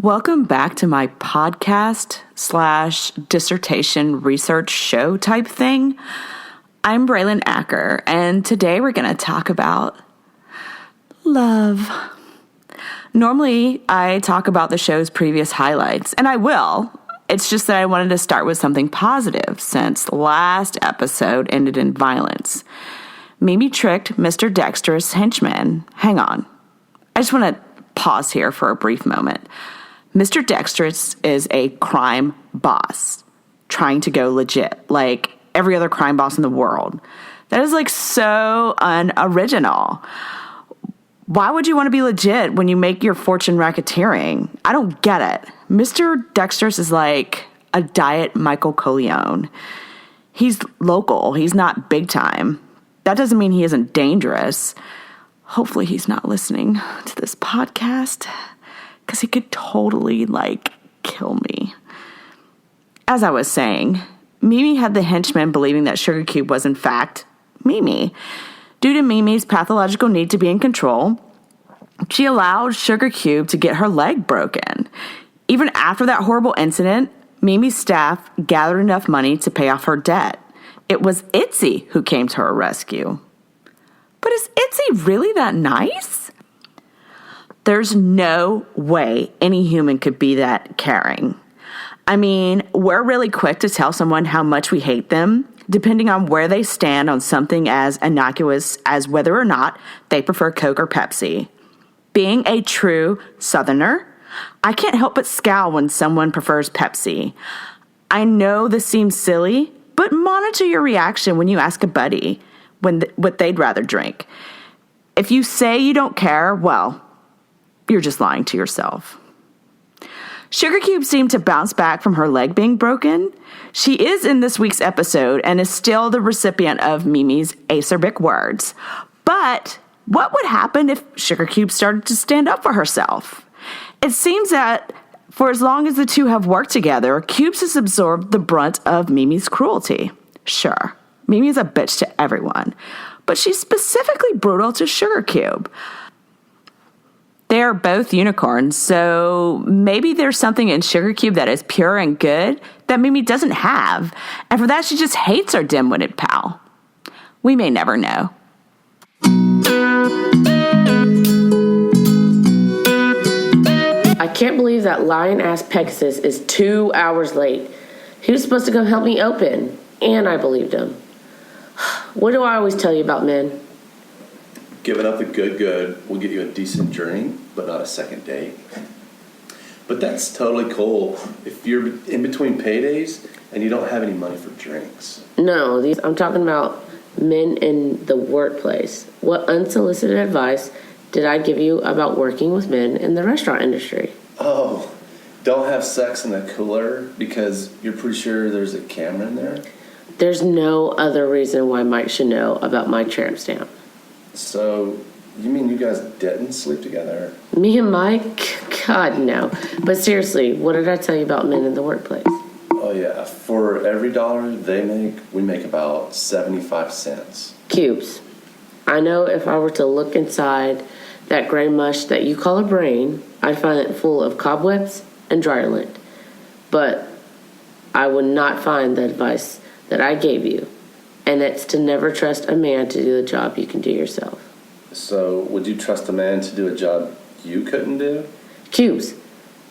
Welcome back to my podcast / dissertation research show type thing. I'm Braylon Acker, and today we're going to talk about love. Normally, I talk about the show's previous highlights, and I will. It's just that I wanted to start with something positive since the last episode ended in violence. Mimi tricked Mr. Dexter's henchman. Hang on. I just want to pause here for a brief moment. Mr. Dexter's is a crime boss trying to go legit, like every other crime boss in the world. That is like so unoriginal. Why would you want to be legit when you make your fortune racketeering? I don't get it. Mr. Dexter's is like a diet Michael Corleone. He's local. He's not big time. That doesn't mean he isn't dangerous. Hopefully he's not listening to this podcast because he could totally, kill me. As I was saying, Mimi had the henchman believing that Sugar Cube was in fact Mimi. Due to Mimi's pathological need to be in control, she allowed Sugar Cube to get her leg broken. Even after that horrible incident, Mimi's staff gathered enough money to pay off her debt. It was Itzy who came to her rescue. But is Itzy really that nice? There's no way any human could be that caring. I mean, we're really quick to tell someone how much we hate them, depending on where they stand on something as innocuous as whether or not they prefer Coke or Pepsi. Being a true Southerner, I can't help but scowl when someone prefers Pepsi. I know this seems silly, but monitor your reaction when you ask a buddy what they'd rather drink. If you say you don't care, well, you're just lying to yourself. Sugar Cube seemed to bounce back from her leg being broken. She is in this week's episode and is still the recipient of Mimi's acerbic words. But what would happen if Sugar Cube started to stand up for herself? It seems that for as long as the two have worked together, Cubes has absorbed the brunt of Mimi's cruelty. Sure, Mimi is a bitch to everyone, but she's specifically brutal to Sugar Cube. They are both unicorns, so maybe there's something in Sugar Cube that is pure and good that Mimi doesn't have, and for that she just hates her dim-witted pal. We may never know. I can't believe that lying-ass Pegasus is 2 hours late. He was supposed to come help me open, and I believed him. What do I always tell you about men? Giving up the good will get you a decent drink, but not a second date. But that's totally cool if you're in between paydays and you don't have any money for drinks. No, I'm talking about men in the workplace. What unsolicited advice did I give you about working with men in the restaurant industry? Oh, don't have sex in the cooler because you're pretty sure there's a camera in there? There's no other reason why Mike should know about my tramp stamp. So, you mean you guys didn't sleep together? Me and Mike? God, no. But seriously, what did I tell you about men in the workplace? Oh, yeah. For every dollar they make, we make about 75 cents. Cubes. I know if I were to look inside that gray mush that you call a brain, I'd find it full of cobwebs and dryer lint. But I would not find the advice that I gave you, and it's to never trust a man to do the job you can do yourself. So, would you trust a man to do a job you couldn't do? Cubes.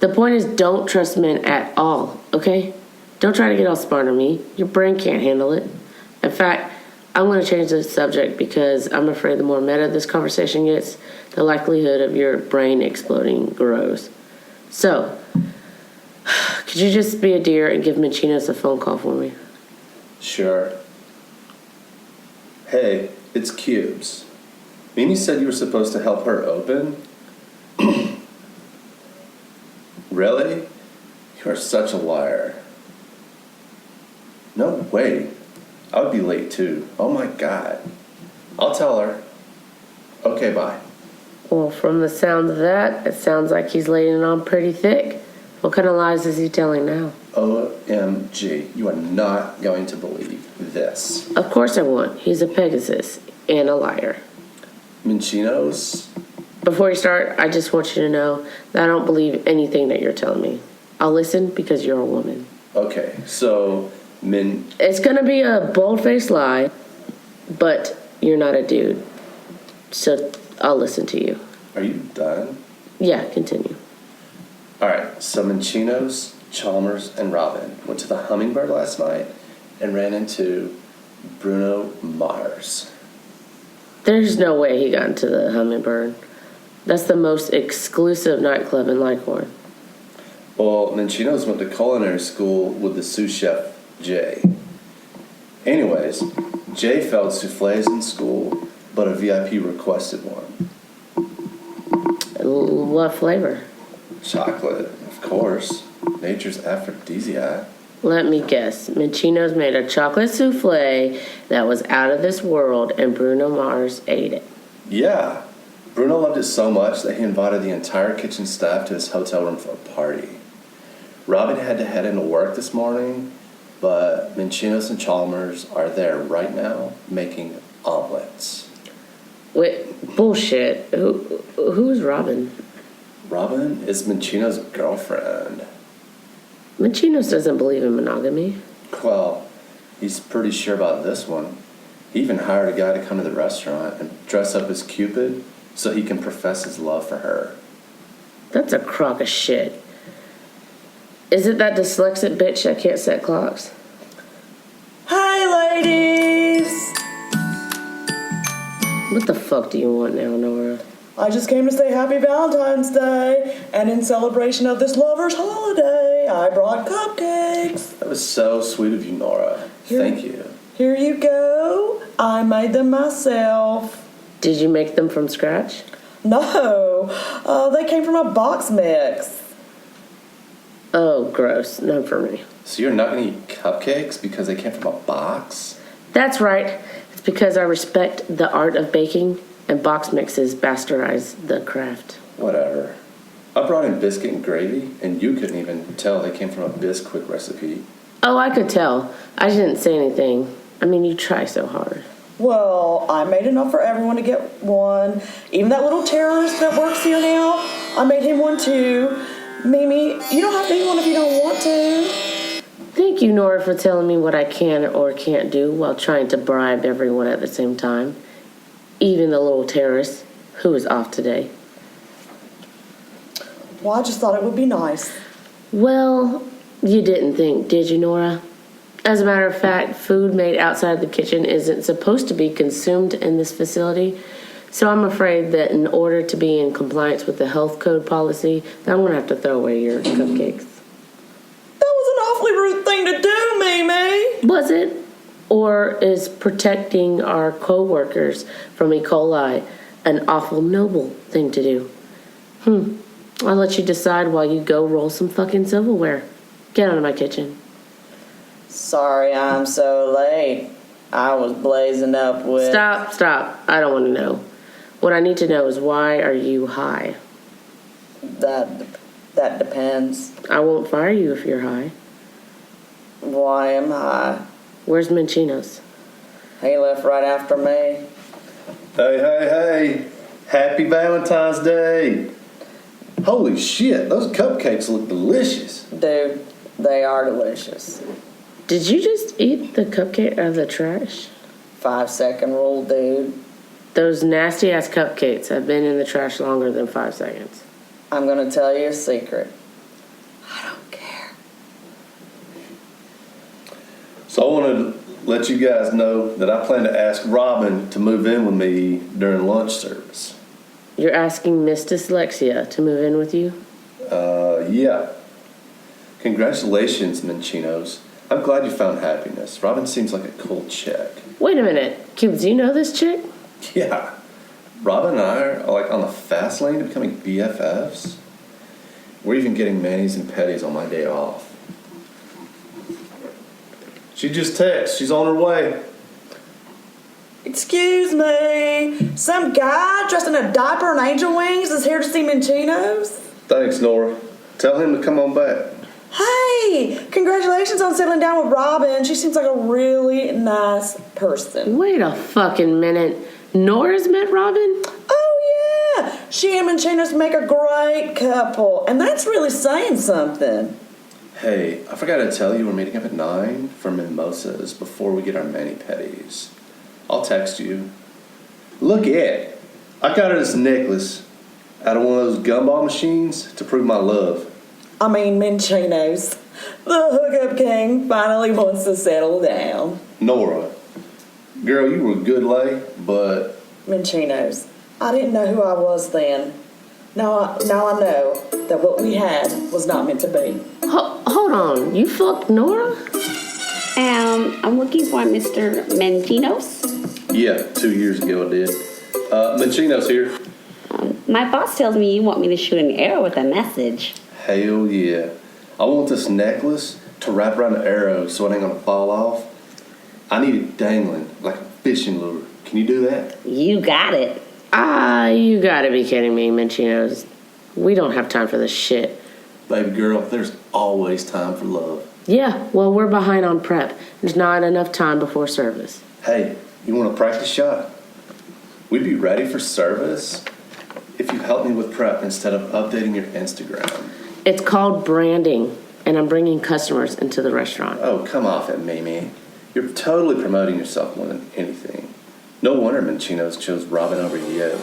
The point is, don't trust men at all, okay? Don't try to get all smart on me. Your brain can't handle it. In fact, I'm going to change the subject because I'm afraid the more meta this conversation gets, the likelihood of your brain exploding grows. So, could you just be a dear and give Machinos a phone call for me? Sure. Hey, it's Cubes. Mimi said you were supposed to help her open? Really? You are such a liar. No way. I would be late too. Oh my God. I'll tell her. Okay, bye. Well, from the sound of that, it sounds like he's laying it on pretty thick. What kind of lies is he telling now? OMG. You are not going to believe this. Of course I won't. He's a Pegasus and a liar. Minchinos? Before you start, I just want you to know that I don't believe anything that you're telling me. I'll listen because you're a woman. Okay, so It's gonna be a bold-faced lie, but you're not a dude. So I'll listen to you. Are you done? Yeah, continue. All right, so Minchinos, Chalmers, and Robin went to the Hummingbird last night and ran into Bruno Mars. There's no way he got into the Hummingbird. That's the most exclusive nightclub in Leghorn. Well, Minchinos went to culinary school with the sous chef, Jay. Anyways, Jay failed souffles in school, but a VIP requested one. What flavor? Chocolate, of course. Nature's aphrodisiac. Let me guess. Minchinos made a chocolate souffle that was out of this world, and Bruno Mars ate it. Yeah. Bruno loved it so much that he invited the entire kitchen staff to his hotel room for a party. Robin had to head into work this morning, but Minchinos and Chalmers are there right now making omelets. Wait, bullshit. Who's Robin? Robin is Minchino's girlfriend. Minchinos doesn't believe in monogamy. Well, he's pretty sure about this one. He even hired a guy to come to the restaurant and dress up as Cupid so he can profess his love for her. That's a crock of shit. Is it that dyslexic bitch that can't set clocks? Hi, ladies! What the fuck do you want now, Nora? I just came to say happy Valentine's Day, and in celebration of this lover's holiday, I brought cupcakes. That was so sweet of you, Nora. Thank you. Here you go. I made them myself. Did you make them from scratch? No, they came from a box mix. Oh, gross. None for me. So you're not going to eat cupcakes because they came from a box? That's right. It's because I respect the art of baking, and box mixes bastardize the craft. Whatever. I brought in biscuit and gravy, and you couldn't even tell they came from a Bisquick recipe. Oh, I could tell. I didn't say anything. I mean, you try so hard. Well, I made enough for everyone to get one. Even that little terrorist that works here now, I made him one too. Mimi, you don't have to eat one if you don't want to. Thank you, Nora, for telling me what I can or can't do while trying to bribe everyone at the same time. Even the little terrorist, who is off today. Well, I just thought it would be nice. Well, you didn't think, did you, Nora? As a matter of fact, food made outside the kitchen isn't supposed to be consumed in this facility, so I'm afraid that in order to be in compliance with the health code policy, I'm going to have to throw away your cupcakes. That was an awfully rude thing to do, Mimi. Was it? Or is protecting our co-workers from E. coli an awful noble thing to do? I'll let you decide while you go roll some fucking silverware. Get out of my kitchen. Sorry I'm so late. I was blazing up with... Stop. I don't want to know. What I need to know is, why are you high? That depends. I won't fire you if you're high. Why am I? Where's Minchinos? He left right after me. Hey. Happy Valentine's Day. Holy shit, those cupcakes look delicious. Dude, they are delicious. Did you just eat the cupcake out of the trash? 5-second rule, dude. Those nasty-ass cupcakes have been in the trash longer than 5 seconds. I'm gonna tell you a secret. I don't care. So I wanted to let you guys know that I plan to ask Robin to move in with me during lunch service. You're asking Miss Dyslexia to move in with you? Yeah. Congratulations, Minchinos. I'm glad you found happiness. Robin seems like a cool chick. Wait a minute. Cube, do you know this chick? Yeah. Robin and I are like on the fast lane to becoming BFFs. We're even getting manis and petties on my day off. She just texted. She's on her way. Excuse me. Some guy dressed in a diaper and angel wings is here to see Minchinos? Thanks, Nora. Tell him to come on back. Hey, congratulations on settling down with Robin. She seems like a really nice person. Wait a fucking minute. Nora's met Robin? Oh, yeah. She and Manchinos make a great couple, and that's really saying something. Hey, I forgot to tell you we're meeting up at 9 for mimosas before we get our mani-pedis. I'll text you. Look it. I got her this necklace out of one of those gumball machines to prove my love. I mean, Manchinos. The hookup king finally wants to settle down. Nora, girl, you were a good lay, but... Manchinos. I didn't know who I was then. Now I know that what we had was not meant to be. Hold on. You fucked Nora? I'm looking for Mr. Manchinos. Yeah, 2 years ago I did. Manchino's here. My boss tells me you want me to shoot an arrow with a message. Hell yeah. I want this necklace to wrap around the arrow so it ain't gonna fall off. I need it dangling like a fishing lure. Can you do that? You got it. You gotta be kidding me, Manchinos. We don't have time for this shit. Baby girl, there's always time for love. Yeah, well, we're behind on prep. There's not enough time before service. Hey, you want a practice shot? We'd be ready for service if you help me with prep instead of updating your Instagram. It's called branding, and I'm bringing customers into the restaurant. Oh, come off it, Mimi. You're totally promoting yourself more than anything. No wonder Manchinos chose Robin over you.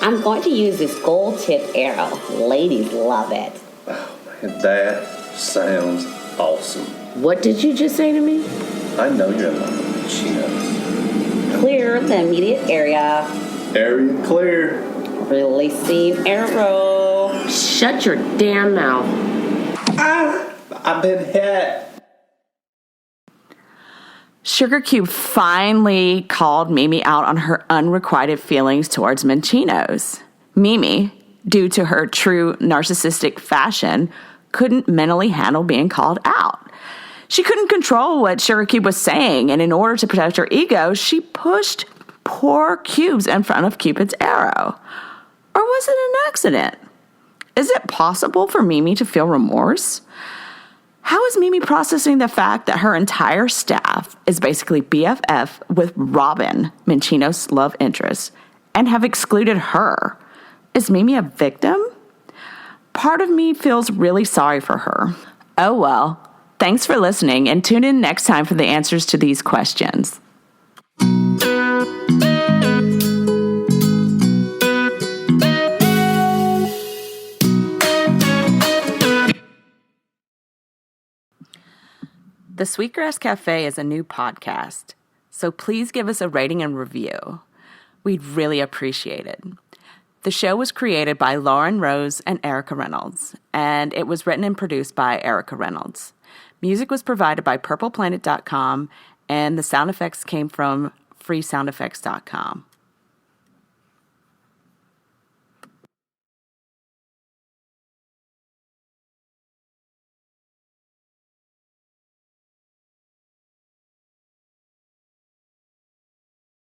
I'm going to use this gold tip arrow. Ladies love it. Oh, man, that sounds awesome. What did you just say to me? I know you're in love with Manchinos. Clear the immediate area. Area clear. Releasing arrow. Shut your damn mouth. I've been hit. Sugar Cube finally called Mimi out on her unrequited feelings towards Manchinos. Mimi, due to her true narcissistic fashion, couldn't mentally handle being called out. She couldn't control what Sugar Cube was saying, and in order to protect her ego, she pushed poor Cubes in front of Cupid's arrow. Or was it an accident? Is it possible for Mimi to feel remorse? How is Mimi processing the fact that her entire staff is basically BFF with Robin, Manchinos' love interest, and have excluded her? Is Mimi a victim? Part of me feels really sorry for her. Oh well, thanks for listening, and tune in next time for the answers to these questions. The Sweetgrass Cafe is a new podcast, so please give us a rating and review. We'd really appreciate it. The show was created by Lauren Rose and Erica Reynolds, and it was written and produced by Erica Reynolds. Music was provided by purpleplanet.com, and the sound effects came from freesoundeffects.com.